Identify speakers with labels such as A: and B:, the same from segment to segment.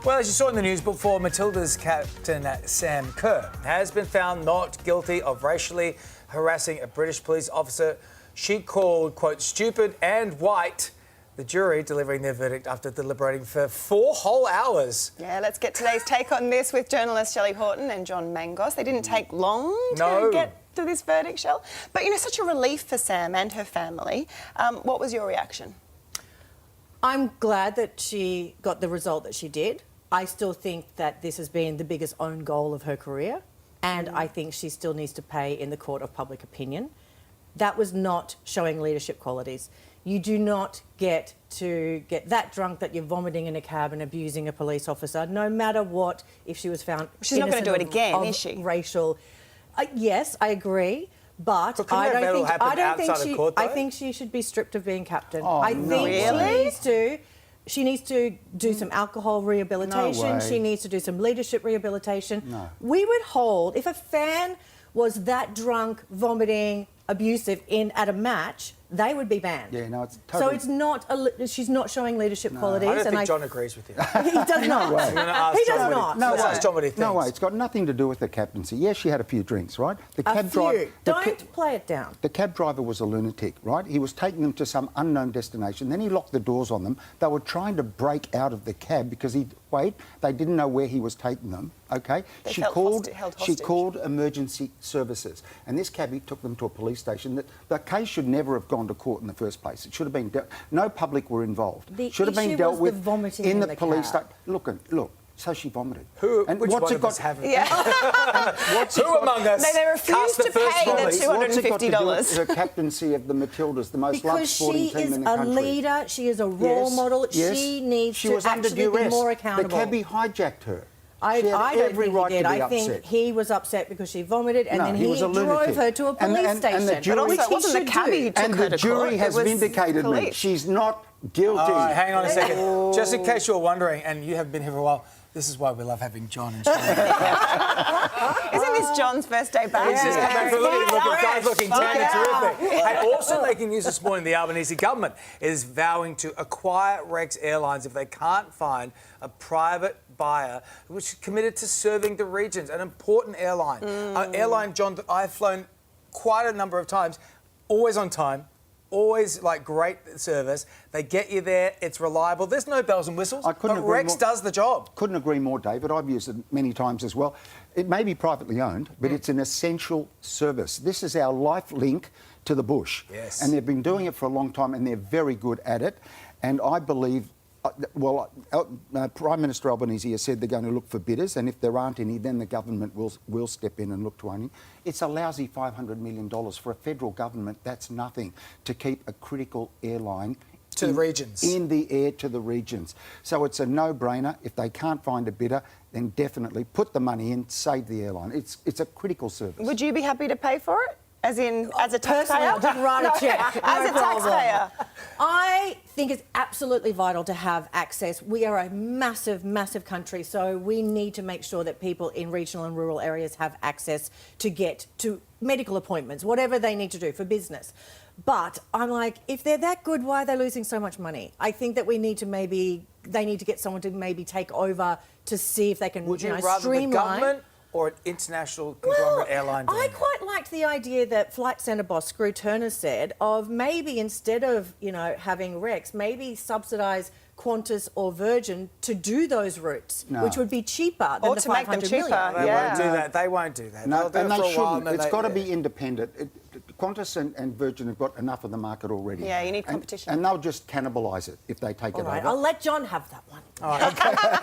A: Well, as you saw in the news before, Matilda's captain, Sam Kerr, has been found not guilty of racially harassing a British police officer she called, quote, stupid and white. The jury delivering their verdict after deliberating for 4 whole hours.
B: Yeah, let's get today's take on this with journalists Shelley Horton and John Mangos. They didn't take long to get to this verdict, Shell. But, you know, such a relief for Sam and her family. What was your reaction?
C: I'm glad that she got the result that she did. I still think that this has been the biggest own goal of her career, and I think she still needs to pay in the court of public opinion. That was not showing leadership qualities. You do not get to get that drunk that you're vomiting in a cab and abusing a police officer, no matter what, if she was found
B: She's not going to do it again, is she?
C: Racial. Yes, I agree. But I think she should be stripped of being captain.
D: Oh,
C: I think
B: really?
C: She needs to do some alcohol rehabilitation.
D: No way.
C: She needs to do some leadership rehabilitation.
D: No.
C: We would hold, if a fan was that drunk, vomiting, abusive at a match, they would be banned.
D: Yeah, no, it's totally...
C: So it's not, she's not showing leadership qualities.
A: I don't think John agrees with you.
C: He does not. He does not.
A: Ask John what he thinks.
D: No way, it's got nothing to do with the captaincy. Yes, she had a few drinks, right? The
C: Don't play it down.
D: The cab driver was a lunatic, right? He was taking them to some unknown destination. Then he locked the doors on them. They were trying to break out of the cab because they didn't know where he was taking them, OK? She called emergency services. And this cabbie took them to a police station. The case should never have gone to court in the first place. It should have been no public were involved.
C: Should have been dealt with
D: in the police station. Look. So she vomited.
A: Which one of us haven't? Yeah. Who among us?
B: No, they refused to pay the $250.
D: What's it got to do with her captaincy of the Matildas, the most loved sporting team in the country?
C: Because she is a leader. She is a role model.
D: Yes.
C: She needs to actually be more accountable.
D: The cabbie hijacked her.
C: I don't think he did. I think he was upset because she vomited and then he drove her to a police station.
D: But also,
B: it wasn't the cabbie who took her to court.
D: And the jury has vindicated me. She's not guilty.
A: All right, hang on a second. Just in case you were wondering, and you haven't been here for a while, this is why we love having John and Shelley.
B: Isn't this John's first day back?
A: He's just come back for a look. Guys looking tan and terrific. And also making news this morning, the Albanese government is vowing to acquire Rex Airlines if they can't find a private buyer which is committed to serving the regions, an important airline. An airline, John, that I've flown quite a number of times, always on time, always like great service. They get you there. It's reliable. There's no bells and whistles. But Rex does the job.
D: Couldn't agree more, David. I've used it many times as well. It may be privately owned, but it's an essential service. This is our life link to the bush.
A: Yes.
D: And they've been doing it for a long time, and they're very good at it. And I believe. Prime Minister Albanese has said they're going to look for bidders, and if there aren't any, then the government will step in and look to owning. It's a lousy $500 million. For a federal government, that's nothing to keep a critical airline
A: to the regions.
D: In the air to the regions. So it's a no-brainer. If they can't find a bidder, then definitely put the money in, save the airline. It's a critical service.
B: Would you be happy to pay for it? As a taxpayer?
C: I'll just write a check.
B: As a taxpayer.
C: I think it's absolutely vital to have access. We are a massive, massive country, so we need to make sure that people in regional and rural areas have access to get to medical appointments, whatever they need to do for business. But I'm like, if they're that good, why are they losing so much money? I think that they need to get someone to maybe take over to see if they can
A: Would you rather
C: streamline.
A: the government or an international conglomerate airline doing
C: I
A: it?
C: quite liked the idea that Flight Centre boss Screw Turner said of maybe instead of, having Rex, maybe subsidise Qantas or Virgin to do those routes, which would be cheaper than
B: or
C: the
B: to make them
C: $500
B: cheaper.
C: million.
A: They won't do that.
D: No,
A: They'll do
D: and
A: it for
D: they
A: a while,
D: shouldn't. It's got to be independent. Qantas and Virgin have got enough of the market already.
B: Yeah, you need competition.
D: And they'll just cannibalise it if they take it over.
C: I'll let John have that one.
A: All right,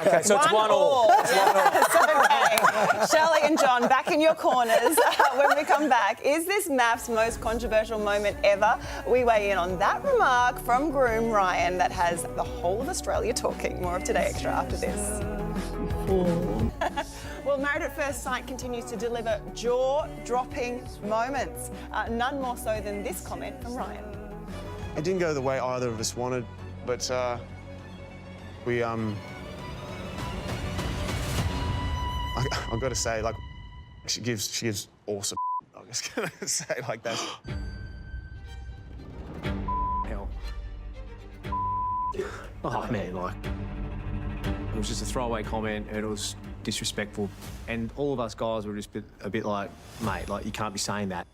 A: okay, so it's 1-1.
B: Okay. Shelley and John, back in your corners when we come back. Is this Mafs' most controversial moment ever? We weigh in on that remark from Groom Ryan that has the whole of Australia talking. More of Today Extra after this. Well, Married at First Sight continues to deliver jaw-dropping moments. None more so than this comment from Ryan.
E: It didn't go the way either of us wanted, but we I've got to say, like, she gives awesome. I'm just gonna say it like that.
F: Hell. Oh man, like It was just a throwaway comment and it was disrespectful. And all of us guys were just a bit like, mate, like, you can't be saying that.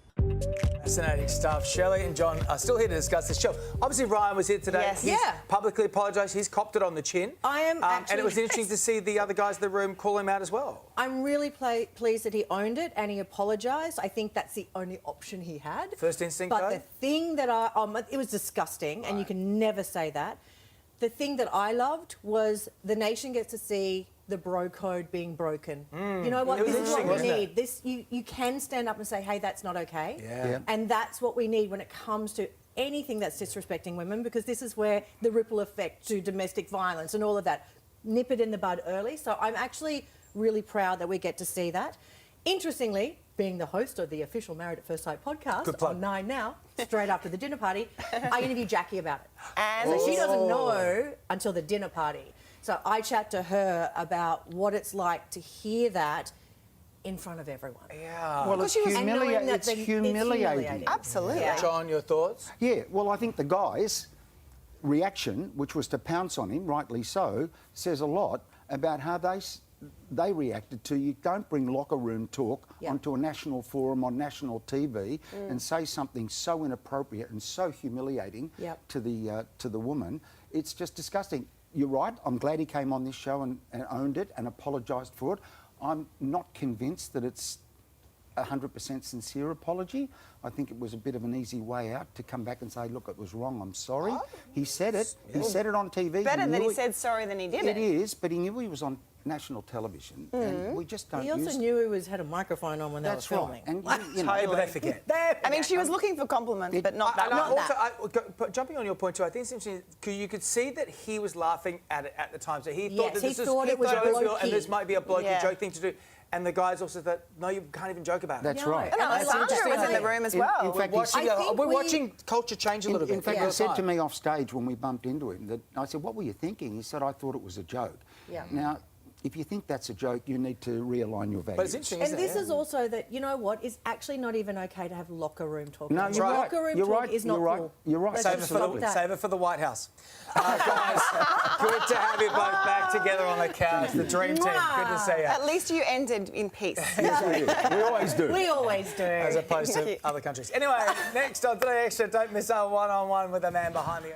A: Fascinating stuff. Shelley and John are still here to discuss this show. Obviously, Ryan was here today.
B: Yes.
A: He's
C: Yeah.
A: publicly apologised. He's copped it on the chin.
C: I am actually...
A: And it was interesting to see the other guys in the room call him out as well.
C: I'm really pleased that he owned it and he apologised. I think that's the only option he had.
A: First instinct,
C: But
A: though?
C: the thing that it was disgusting, and you can never say that. The thing that I loved was the nation gets to see the bro code being broken. You know what?
A: It was
C: This is what
A: interesting,
C: we
A: wasn't it?
C: need. This you can stand up and say, hey, that's not okay.
A: Yeah.
C: And that's what we need when it comes to anything that's disrespecting women, because this is where the ripple effect to domestic violence and all of that, nip it in the bud early. So I'm actually really proud that we get to see that. Interestingly, being the host of the official Married at First Sight podcast on 9 Now, straight after the dinner party, I interviewed Jackie about it.
B: And
C: So she doesn't know until the dinner party. So I chat to her about what it's like to hear that in front of everyone.
A: Yeah.
D: Well, it's
C: she was- and knowing
D: humiliating.
C: that
D: It's
C: it's
D: humiliating.
C: humiliating.
B: absolutely.
C: Yeah.
A: John, your thoughts?
D: Yeah, well, I think the guy's reaction, which was to pounce on him, rightly so, says a lot about how they reacted to you. Don't bring locker room talk
C: Yeah.
D: onto a national forum on national TV and say something so inappropriate and so humiliating
C: Yep.
D: to the woman. It's just disgusting. You're right. I'm glad he came on this show and owned it and apologised for it. I'm not convinced that it's 100% sincere apology. I think it was a bit of an easy way out to come back and say, look, it was wrong, I'm sorry. He said it. He said it on TV.
B: Better that he
D: knew
B: said sorry than he did it.
D: It is, but he knew he was on national television, and we just don't
C: He also
D: use...
C: knew he had a microphone on when
D: That's
C: they were filming.
D: right. And, you know,
A: But they forget.
B: I mean, she was looking for compliments, but not that
A: And
B: one.
A: also, jumping on your point too, I think it's interesting. You could see that he was laughing at it at the time. So he thought
C: Yes,
A: that
C: he
A: this
C: thought it was
A: jovial and
C: blokey.
A: this might be a blokey
B: Yeah.
A: joke thing to do. And the guys also thought, no, you can't even joke about it.
D: That's
C: No.
D: right.
B: And
C: I
B: Alessandra
C: interesting.
B: was in the room as
D: In-
B: well.
D: in fact,
A: We're watching,
C: I think
A: we're
C: we-
A: watching culture change a little bit.
D: In fact,
A: real
D: he said
A: time.
D: to me off stage when we bumped into him, that I said, what were you thinking? He said, I thought it was a joke.
C: Yeah.
D: Now, if you think that's a joke, you need to realign your values.
A: But it's interesting,
C: And
A: isn't
C: this
A: it?
C: is also that, you know what, it's actually not even okay to have locker room talk.
D: No, you're right.
C: Locker room
D: You're
C: talk
D: right.
C: is not
D: You're right.
C: cool.
D: You're right.
C: Let's
A: Save it,
C: just
A: for
C: stop
A: the,
C: that.
A: save it for the White House. Guys, good to have you both back together on the couch. The dream team. Good to see you.
B: At least you ended in peace.
D: Yes, we do. We always do.
C: We always do.
A: As opposed to other countries. Anyway, next on Today Extra, don't miss our one-on-one with the man behind the...